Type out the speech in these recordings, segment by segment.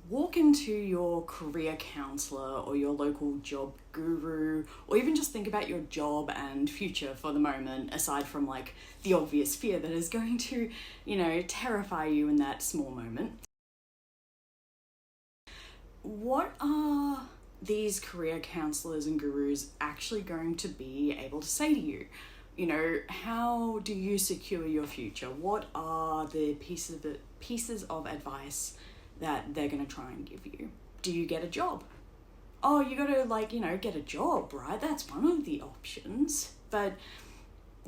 walk into your career counsellor or your local job guru, or even just think about your job and future for the moment, aside from like the obvious fear that is going to, terrify you in that small moment. What are these career counsellors and gurus actually going to be able to say to you? How do you secure your future? What are the pieces of advice that they're going to try and give you? Do you get a job? Oh, you got to get a job, right? That's one of the options. But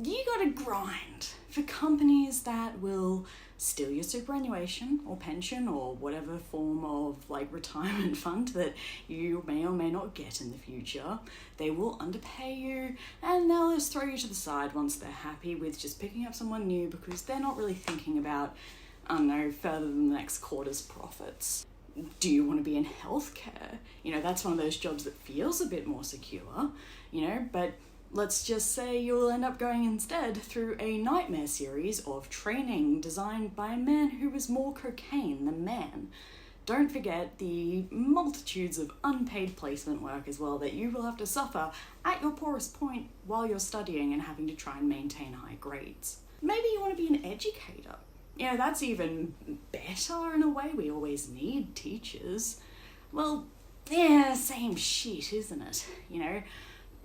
you got to grind for companies that will steal your superannuation or pension or whatever form of retirement fund that you may or may not get in the future. They will underpay you and they'll just throw you to the side once they're happy with just picking up someone new, because they're not really thinking about, further than the next quarter's profits. Do you want to be in healthcare? That's one of those jobs that feels a bit more secure, but let's just say you'll end up going instead through a nightmare series of training designed by a man who was more cocaine than man. Don't forget the multitudes of unpaid placement work as well that you will have to suffer at your poorest point while you're studying and having to try and maintain high grades. Maybe you want to be an educator. That's even better in a way. We always need teachers. Well, yeah, same shit, isn't it?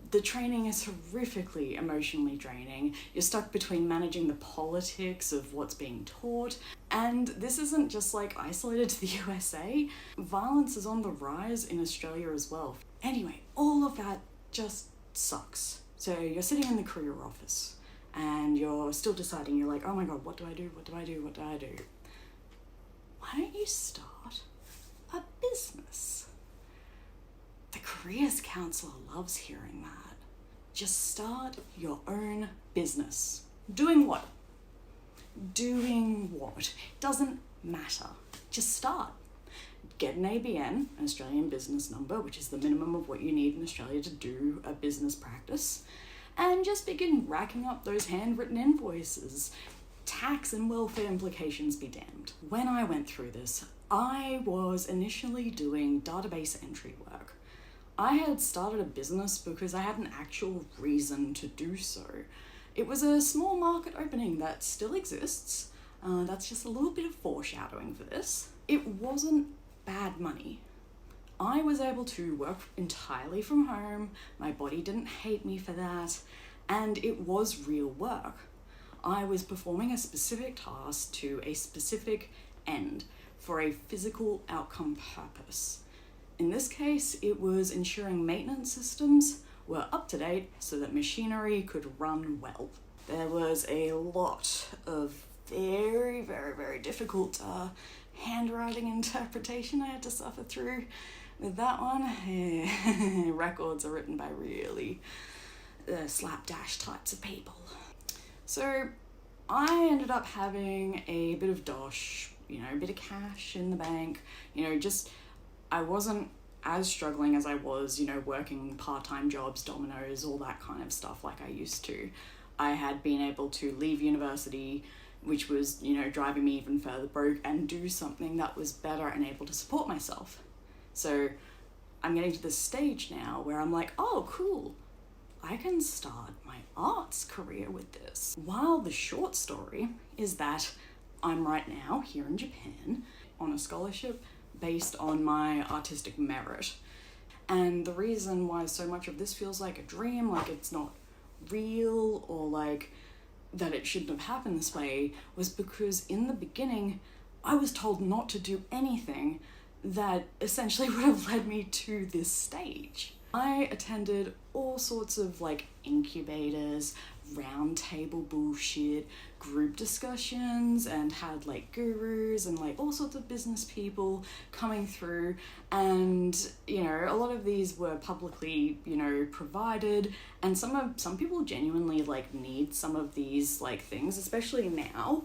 The training is horrifically emotionally draining. You're stuck between managing the politics of what's being taught. And this isn't just isolated to the USA. Violence is on the rise in Australia as well. Anyway, all of that just sucks. So you're sitting in the career office and you're still deciding, you're like, oh my God, what do I do? What do I do? What do I do? Why don't you start a business? The careers counsellor loves hearing that. Just start your own business. Doing what? Doing what? Doesn't matter. Just start. Get an ABN, an Australian business number, which is the minimum of what you need in Australia to do a business practice, and just begin racking up those handwritten invoices. Tax and welfare implications be damned. When I went through this, I was initially doing database entry work. I had started a business because I had an actual reason to do so. It was a small market opening that still exists. That's just a little bit of foreshadowing for this. It wasn't bad money. I was able to work entirely from home. My body didn't hate me for that. And it was real work. I was performing a specific task to a specific end for a physical outcome purpose. In this case, it was ensuring maintenance systems were up to date so that machinery could run well. There was a lot of very, very, very difficult handwriting interpretation I had to suffer through with that one. Records are written by really slapdash types of people. So I ended up having a bit of dosh, a bit of cash in the bank, I wasn't as struggling as I was, working part-time jobs, dominoes, all that kind of stuff like I used to. I had been able to leave university, which was, driving me even further broke, and do something that was better and able to support myself. So I'm getting to this stage now where I'm like, oh, cool. I can start my arts career with this. While the short story is that I'm right now here in Japan on a scholarship based on my artistic merit. And the reason why so much of this feels like a dream, like it's not real, or that it shouldn't have happened this way, was because in the beginning, I was told not to do anything that essentially would have led me to this stage. I attended all sorts of incubators, round table bullshit, group discussions, and had gurus and all sorts of business people coming through, and a lot of these were publicly provided, and some people genuinely need some of these things, especially now.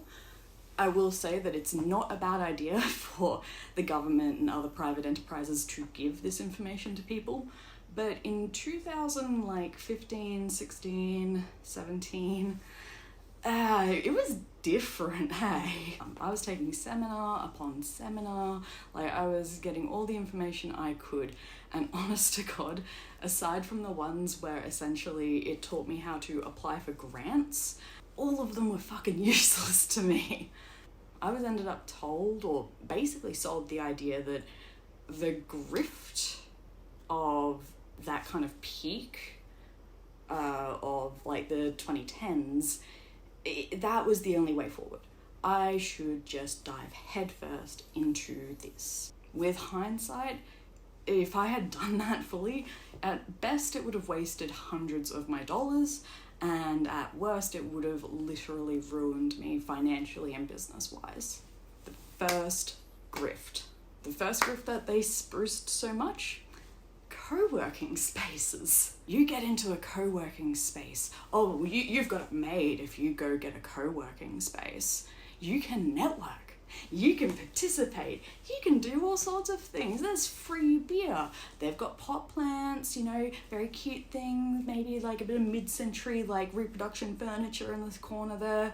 I will say that it's not a bad idea for the government and other private enterprises to give this information to people. But in 2015, 16, 17, it was different, hey? I was taking seminar upon seminar, like I was getting all the information I could, and honest to God, aside from the ones where essentially it taught me how to apply for grants, all of them were fucking useless to me. I was ended up told, or basically sold the idea that the grift of that kind of peak of like the 2010s, that was the only way forward. I should just dive headfirst into this. With hindsight, if I had done that fully, at best it would have wasted hundreds of my dollars, and at worst it would have literally ruined me financially and business-wise. The first grift that they spruced so much, co-working spaces. You get into a co-working space. Oh, you've got it made if you go get a co-working space. You can network. You can participate. You can do all sorts of things. There's free beer. They've got pot plants, you know, very cute things, maybe like a bit of mid-century like reproduction furniture in this corner there.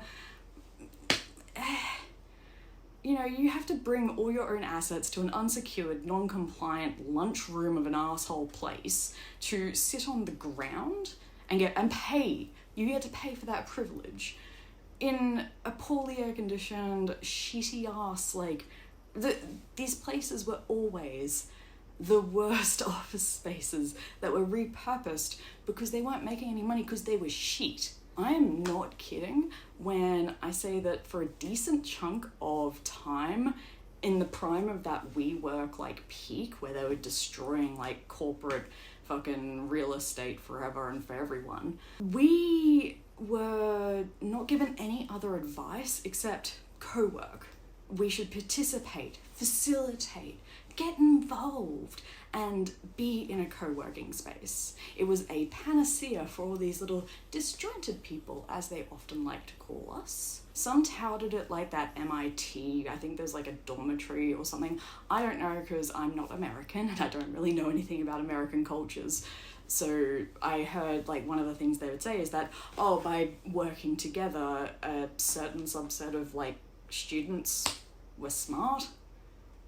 You know, you have to bring all your own assets to an unsecured, non-compliant lunchroom of an asshole place to sit on the ground and pay. You get to pay for that privilege. In a poorly air-conditioned, shitty-ass, like, these places were always the worst office spaces that were repurposed because they weren't making any money because they were shit. I am not kidding when I say that for a decent chunk of time in the prime of that WeWork like peak where they were destroying like corporate fucking real estate forever and for everyone, we were not given any other advice except co-work. We should participate, facilitate, get involved, and be in a co-working space. It was a panacea for all these little disjointed people, as they often like to call us. Some touted it like that MIT, I think there's like a dormitory or something. I don't know because I'm not American and I don't really know anything about American cultures. So I heard like one of the things they would say is that, oh, by working together, a certain subset of like students were smart.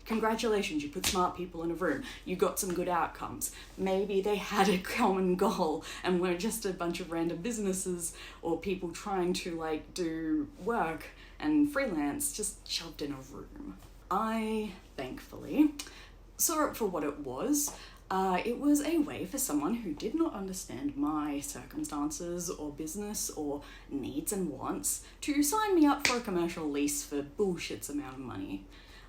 Congratulations, you put smart people in a room. You got some good outcomes. Maybe they had a common goal and weren't just a bunch of random businesses or people trying to like do work and freelance just shoved in a room. I, thankfully, saw it for what it was. It was a way for someone who did not understand my circumstances or business or needs and wants to sign me up for a commercial lease for bullshit's amount of money.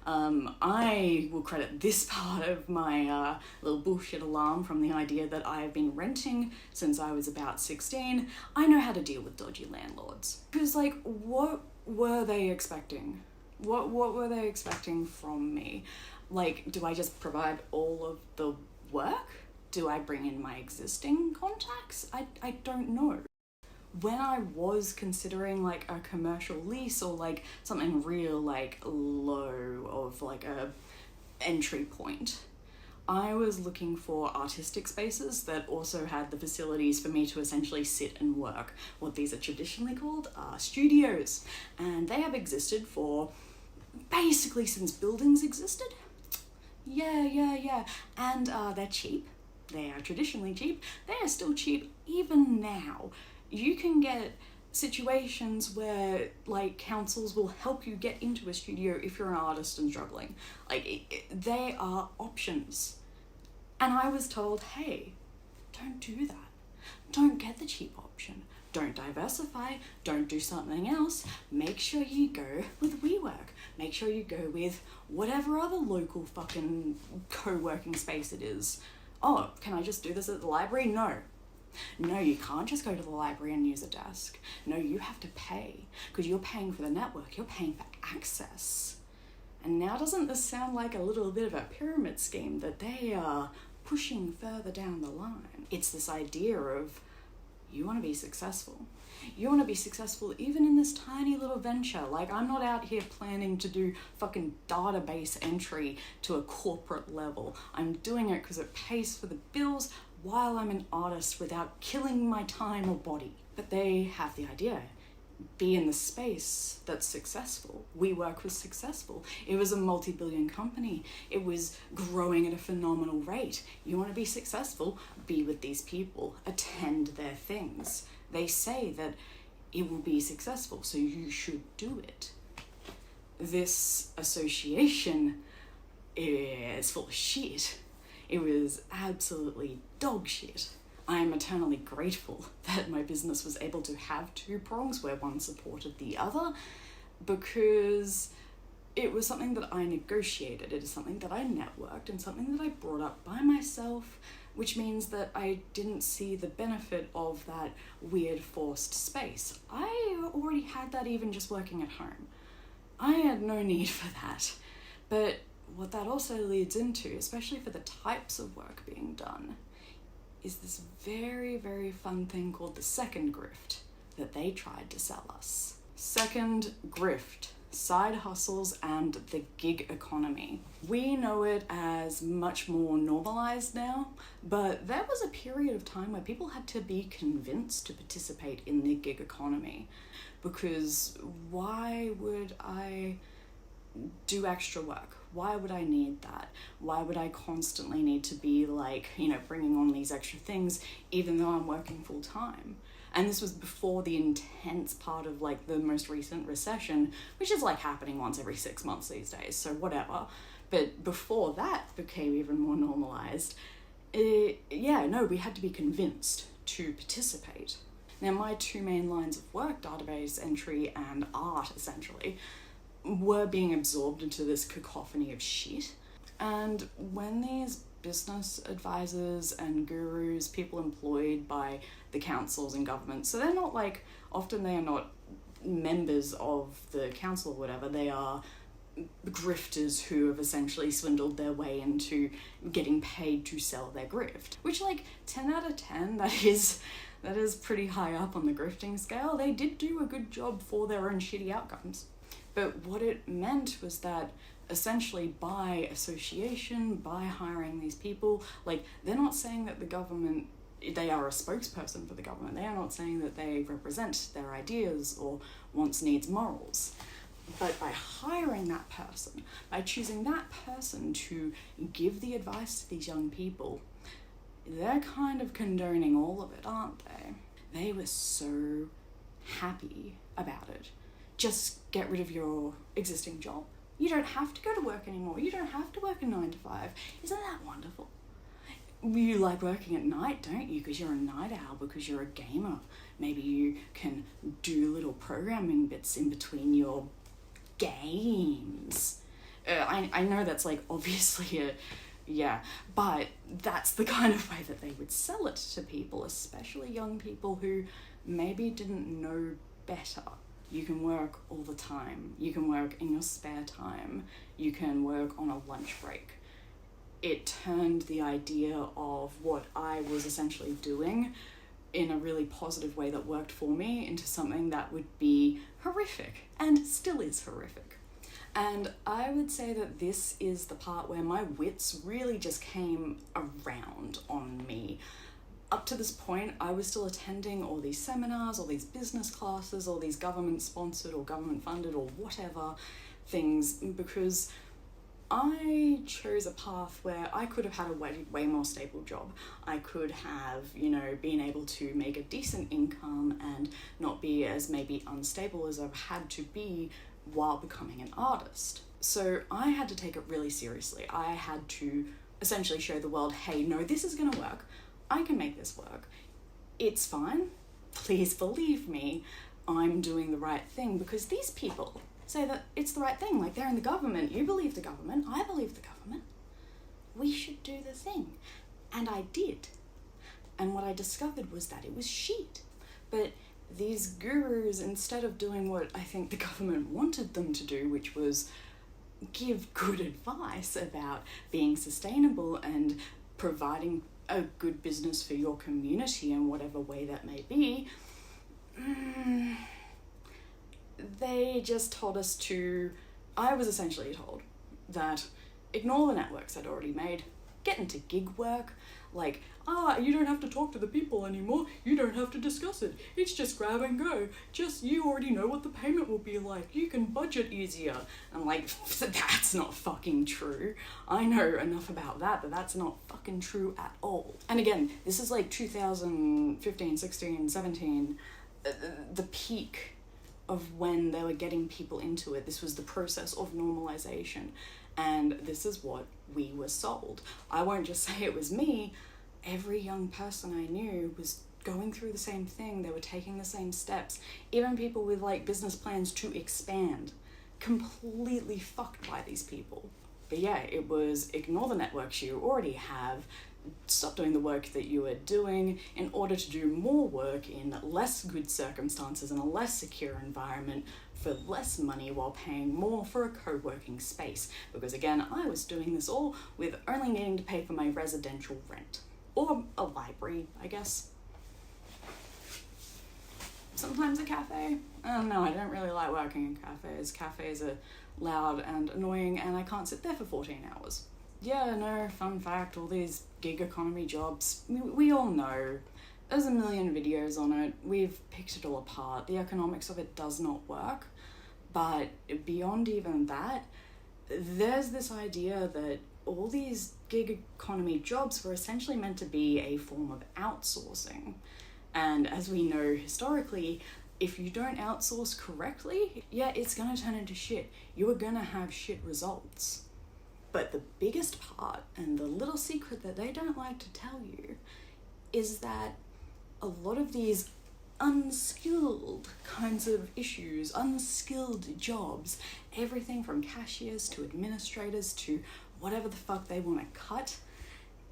I will credit this part of my little bullshit alarm from the idea that I have been renting since I was about 16. I know how to deal with dodgy landlords. Because, like, what were they expecting? What were they expecting from me? Like, do I just provide all of the work? Do I bring in my existing contacts? I don't know. When I was considering like a commercial lease or like something real like low of like a entry point, I was looking for artistic spaces that also had the facilities for me to essentially sit and work. What these are traditionally called are studios, and they have existed for basically since buildings existed. Yeah. And they're cheap. They are traditionally cheap. They are still cheap even now. You can get situations where like councils will help you get into a studio if you're an artist and struggling. Like they are options. And I was told, hey, don't do that. Don't get the cheap option. Don't diversify. Don't do something else. Make sure you go with WeWork. Make sure you go with whatever other local fucking co-working space it is. Oh, can I just do this at the library? No, you can't just go to the library and use a desk. No, you have to pay because you're paying for the network. You're paying for access. And now doesn't this sound like a little bit of a pyramid scheme that they are pushing further down the line? It's this idea of you want to be successful. You want to be successful even in this tiny little venture. Like I'm not out here planning to do fucking database entry to a corporate level. I'm doing it because it pays for the bills while I'm an artist without killing my time or body. But they have the idea. be in the space that's successful. WeWork was successful. It was a multi-billion company. It was growing at a phenomenal rate. You want to be successful? Be with these people. Attend their things. They say that it will be successful, so you should do it. This association is full of shit. It was absolutely dog shit. I am eternally grateful that my business was able to have two prongs where one supported the other, because it was something that I negotiated. It is something that I networked and something that I brought up by myself, which means that I didn't see the benefit of that weird forced space. I already had that even just working at home. I had no need for that. But what that also leads into, especially for the types of work being done, is this very, very fun thing called the second grift that they tried to sell us. Second grift, side hustles and the gig economy. We know it as much more normalized now, but there was a period of time where people had to be convinced to participate in the gig economy, because why would I do extra work? Why would I need that? Why would I constantly need to be like, bringing on these extra things even though I'm working full time? And this was before the intense part of like the most recent recession, which is like happening once every 6 months these days, so whatever. But before that became even more normalized, we had to be convinced to participate. Now, my two main lines of work, database entry and art essentially, were being absorbed into this cacophony of shit. And when these business advisors and gurus, people employed by the councils and government, so they're not like, often they are not members of the council or whatever, they are grifters who have essentially swindled their way into getting paid to sell their grift, which like 10 out of 10, that is pretty high up on the grifting scale. They did do a good job for their own shitty outcomes. But what it meant was that essentially by association, by hiring these people, like they're not saying that the government, they are a spokesperson for the government. They are not saying that they represent their ideas or wants, needs, morals. But by hiring that person, by choosing that person to give the advice to these young people, they're kind of condoning all of it, aren't they? They were so happy about it. Just get rid of your existing job. You don't have to go to work anymore. You don't have to work a 9 to 5. Isn't that wonderful? You like working at night, don't you? Because you're a night owl, because you're a gamer. Maybe you can do little programming bits in between your games. I know that's like obviously but that's the kind of way that they would sell it to people, especially young people who maybe didn't know better. You can work all the time. You can work in your spare time. You can work on a lunch break. It turned the idea of what I was essentially doing in a really positive way that worked for me into something that would be horrific, and still is horrific. And I would say that this is the part where my wits really just came around on me. Up to this point, I was still attending all these seminars, all these business classes, all these government-sponsored or government-funded or whatever things, because I chose a path where I could have had a way more stable job. I could have, been able to make a decent income and not be as maybe unstable as I've had to be while becoming an artist. So I had to take it really seriously. I had to essentially show the world, hey, no, this is going to work. I can make this work. It's fine. Please believe me. I'm doing the right thing, because these people say that it's the right thing. Like, they're in the government. You believe the government. I believe the government. We should do the thing. And I did. And what I discovered was that it was shit. But these gurus, instead of doing what I think the government wanted them to do, which was give good advice about being sustainable and providing a good business for your community in whatever way that may be, they just told us I was essentially told that ignore the networks I'd already made, get into gig work, like, you don't have to talk to the people anymore, you don't have to discuss it, it's just grab and go, you already know what the payment will be like, you can budget easier. I'm like, that's not fucking true. I know enough about that, but that's not fucking true at all. And again, this is like 2015, 16, 17, the peak of when they were getting people into it. This was the process of normalization, and this is what we were sold. I won't just say it was me. Every young person I knew was going through the same thing. They were taking the same steps. Even people with like business plans to expand, completely fucked by these people. But yeah, it was ignore the networks you already have, stop doing the work that you are doing in order to do more work in less good circumstances and a less secure environment for less money while paying more for a co-working space. Because again, I was doing this all with only needing to pay for my residential rent. Or a library, I guess. Sometimes a cafe. I don't know, I don't really like working in cafes. Cafes are loud and annoying and I can't sit there for 14 hours. Yeah, no, fun fact, all these gig economy jobs, we all know. There's a million videos on it. We've picked it all apart. The economics of it does not work. But beyond even that, there's this idea that all these gig economy jobs were essentially meant to be a form of outsourcing. And as we know historically, if you don't outsource correctly, yeah, it's gonna turn into shit. You are gonna have shit results. But the biggest part, and the little secret that they don't like to tell you, is that a lot of these unskilled kinds of issues, unskilled jobs, everything from cashiers to administrators to whatever the fuck they want to cut,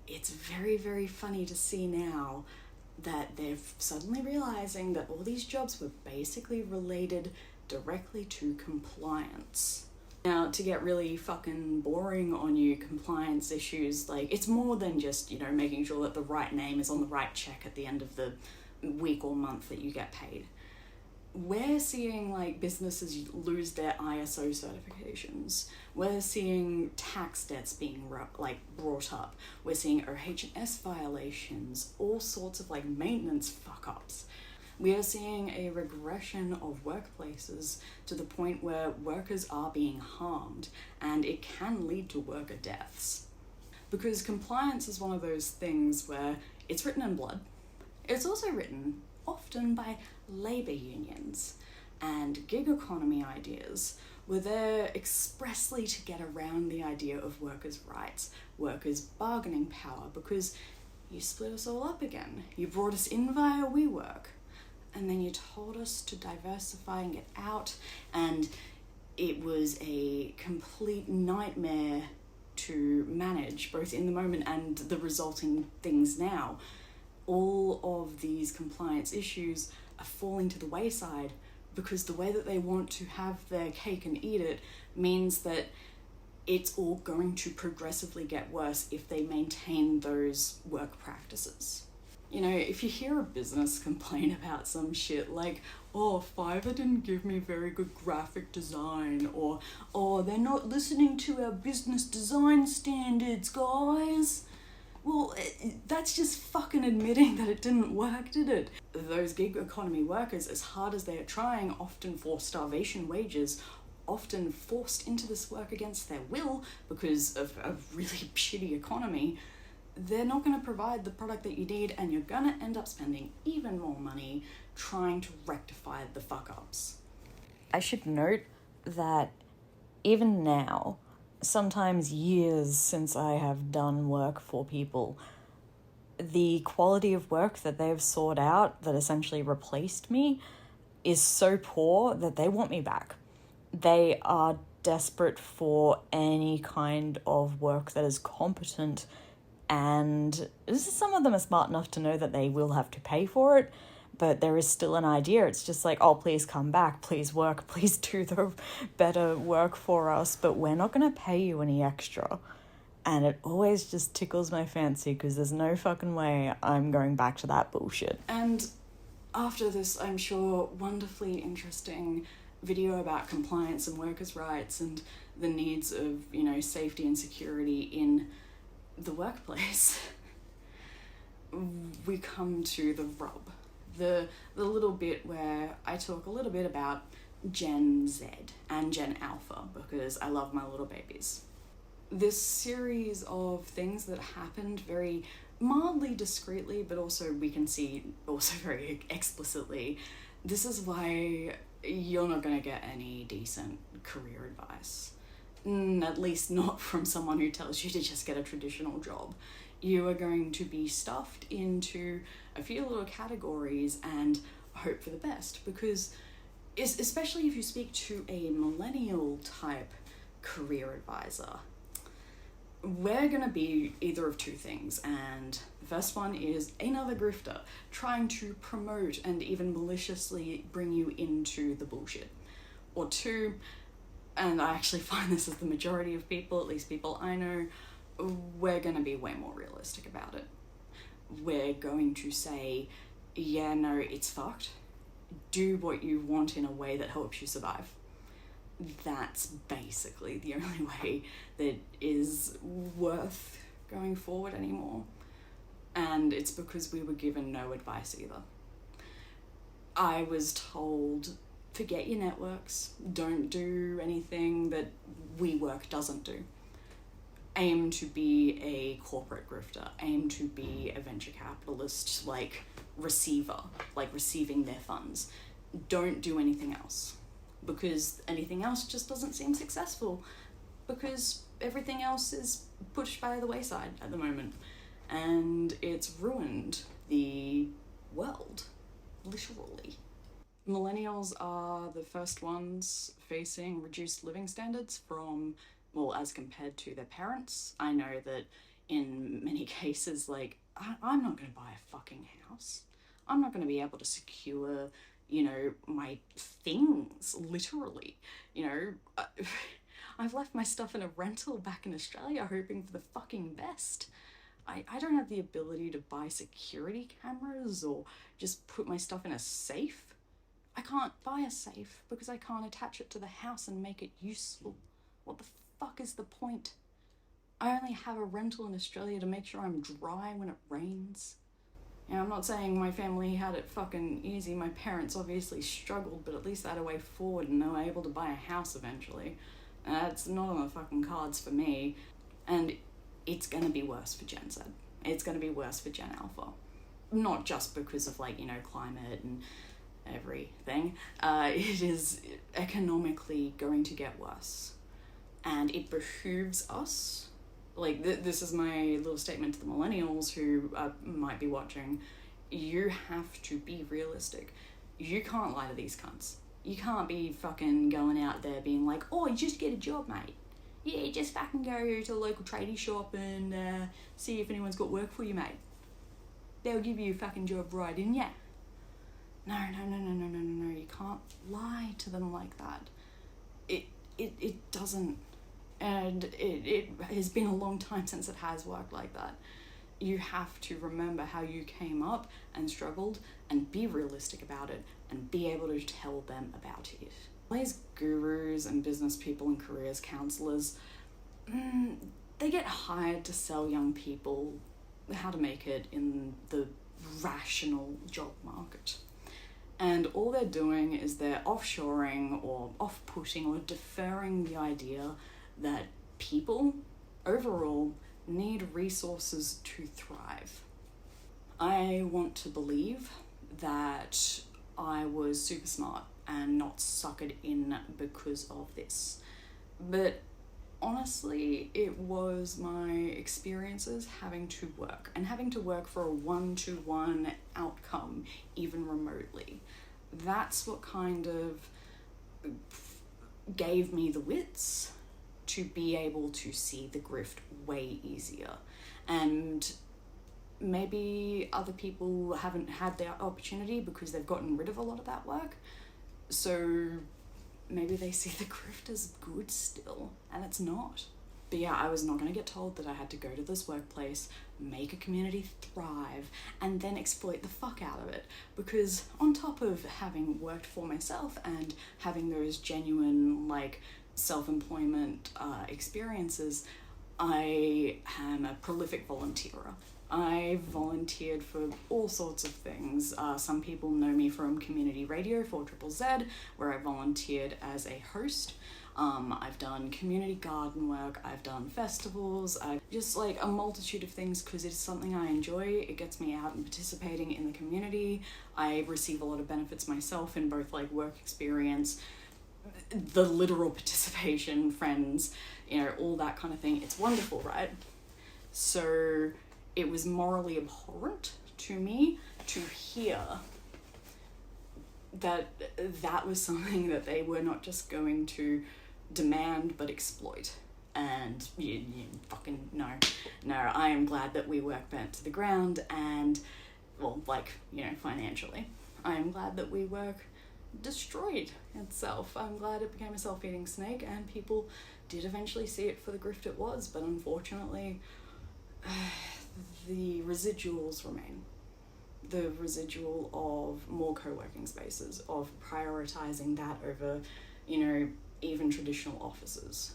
it's very, very funny to see now that they're suddenly realizing that all these jobs were basically related directly to compliance. Now, to get really fucking boring on you, compliance issues, like, it's more than just, you know, making sure that the right name is on the right check at the end of the week or month that you get paid. We're seeing like businesses lose their ISO certifications. We're seeing tax debts being brought up. We're seeing OH&S violations, all sorts of like maintenance fuck-ups. We are seeing a regression of workplaces to the point where workers are being harmed, and it can lead to worker deaths. Because compliance is one of those things where it's written in blood. It's also written often by labour unions, and gig economy ideas were there expressly to get around the idea of workers' rights, workers' bargaining power, because you split us all up again. You brought us in via WeWork, and then you told us to diversify and get out, and it was a complete nightmare to manage, both in the moment and the resulting things now. All of these compliance issues are falling to the wayside because the way that they want to have their cake and eat it means that it's all going to progressively get worse if they maintain those work practices. You know, if you hear a business complain about some shit like, oh, Fiverr didn't give me very good graphic design, or, oh, they're not listening to our business design standards, guys. Well, that's just fucking admitting that it didn't work, did it? Those gig economy workers, as hard as they're trying, often for starvation wages, often forced into this work against their will because of a really shitty economy, they're not going to provide the product that you need, and you're going to end up spending even more money trying to rectify the fuck-ups. I should note that even now, sometimes years since I have done work for people, the quality of work that they've sought out that essentially replaced me is so poor that they want me back. They are desperate for any kind of work that is competent, and some of them are smart enough to know that they will have to pay for it, but there is still an idea. It's just like, oh, please come back, please work, please do the better work for us, but we're not going to pay you any extra. And it always just tickles my fancy because there's no fucking way I'm going back to that bullshit. And after this, I'm sure, wonderfully interesting video about compliance and workers' rights and the needs of, you know, safety and security in the workplace, we come to the rub. The little bit where I talk a little bit about Gen Z and Gen Alpha, because I love my little babies. This series of things that happened very mildly discreetly, but also we can see also very explicitly, this is why you're not going to get any decent career advice. At least not from someone who tells you to just get a traditional job. You are going to be stuffed into a few little categories and hope for the best, because especially if you speak to a millennial type career advisor, we're going to be either of two things. And the first one is another grifter trying to promote and even maliciously bring you into the bullshit. Or two, and I actually find this is the majority of people, at least people I know, we're going to be way more realistic about it. We're going to say, yeah, no, it's fucked. Do what you want in a way that helps you survive. That's basically the only way that is worth going forward anymore. And it's because we were given no advice either. I was told, forget your networks, don't do anything that WeWork doesn't do. Aim to be a corporate grifter, aim to be a venture capitalist, like receiver, like receiving their funds. Don't do anything else, because anything else just doesn't seem successful, because everything else is pushed by the wayside at the moment, and it's ruined the world, literally. Millennials are the first ones facing reduced living standards from, well, as compared to their parents. I know that in many cases, like, I'm not going to buy a fucking house. I'm not going to be able to secure, my things, literally. I've left my stuff in a rental back in Australia hoping for the fucking best. I don't have the ability to buy security cameras or just put my stuff in a safe. I can't buy a safe because I can't attach it to the house and make it useful. What the fuck is the point? I only have a rental in Australia to make sure I'm dry when it rains. I'm not saying my family had it fucking easy. My parents obviously struggled, but at least they had a way forward and they were able to buy a house eventually. That's not on the fucking cards for me. And it's gonna be worse for Gen Z. It's gonna be worse for Gen Alpha. Not just because of climate and everything. It is economically going to get worse. And it behooves us, this is my little statement to the millennials who might be watching, you have to be realistic. You can't lie to these cunts. You can't be fucking going out there being like, oh, just get a job, mate. Yeah, just fucking go to a local tradie shop and see if anyone's got work for you, mate. They'll give you a fucking job right in, yeah. No, you can't lie to them like that. It doesn't, and it has been a long time since it has worked like that. You have to remember how you came up and struggled and be realistic about it and be able to tell them about it. These gurus and business people and careers counsellors, they get hired to sell young people how to make it in the rational job market. And all they're doing is they're offshoring or off-putting or deferring the idea that people overall need resources to thrive. I want to believe that I was super smart and not suckered in because of this. But honestly, it was my experiences having to work for a one-to-one outcome, even remotely. That's what kind of gave me the wits to be able to see the grift way easier. And maybe other people haven't had the opportunity because they've gotten rid of a lot of that work. So maybe they see the grift as good still, and it's not. But yeah, I was not going to get told that I had to go to this workplace, make a community thrive, and then exploit the fuck out of it. Because on top of having worked for myself and having those genuine, self-employment experiences, I am a prolific volunteerer. I volunteered for all sorts of things. Some people know me from community radio 4ZZZ, where I volunteered as a host. I've done community garden work, I've done festivals, I've just like a multitude of things because it's something I enjoy. It gets me out and participating in the community. I receive a lot of benefits myself in both like work experience, the literal participation, friends, you know, all that kind of thing. It's wonderful, right? So it was morally abhorrent to me to hear that that was something that they were not just going to demand but exploit. And you fucking no, I am glad that WeWork burnt to the ground and, well, like, you know, financially. I am glad that WeWork destroyed itself. I'm glad it became a self-eating snake and people did eventually see it for the grift it was, but unfortunately the residuals remain. The residual of more co-working spaces, of prioritizing that over, you know, even traditional offices.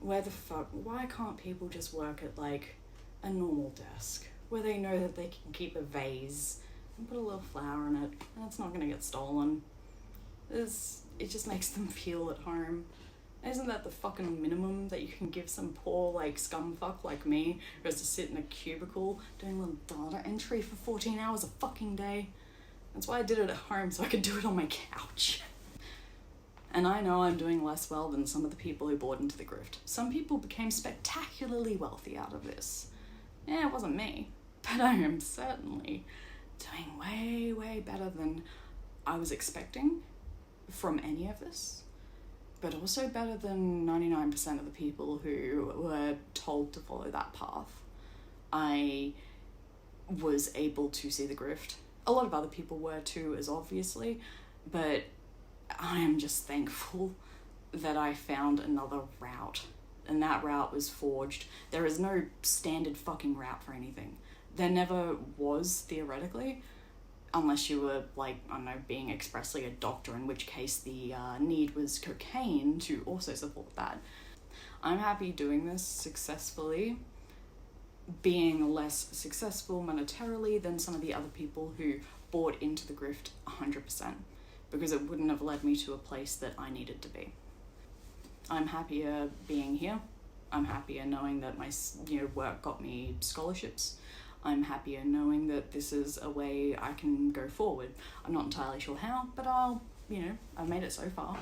Why can't people just work at like a normal desk where they know that they can keep a vase and put a little flower in it and it's not going to get stolen? It just makes them feel at home. Isn't that the fucking minimum that you can give some poor like scumfuck like me who has to sit in a cubicle doing a little data entry for 14 hours a fucking day? That's why I did it at home, so I could do it on my couch. And I know I'm doing less well than some of the people who bought into the grift. Some people became spectacularly wealthy out of this. Yeah, it wasn't me, but I am certainly doing way, way better than I was expecting from any of this, but also better than 99% of the people who were told to follow that path. I was able to see the grift. A lot of other people were too, as obviously, but I am just thankful that I found another route, and that route was forged. There is no standard fucking route for anything. There never was, theoretically, unless you were, like, I don't know, being expressly a doctor, in which case the need was cocaine to also support that. I'm happy doing this successfully, being less successful monetarily than some of the other people who bought into the grift 100%, because it wouldn't have led me to a place that I needed to be. I'm happier being here. I'm happier knowing that my work got me scholarships. I'm happier knowing that this is a way I can go forward. I'm not entirely sure how, but I've made it so far.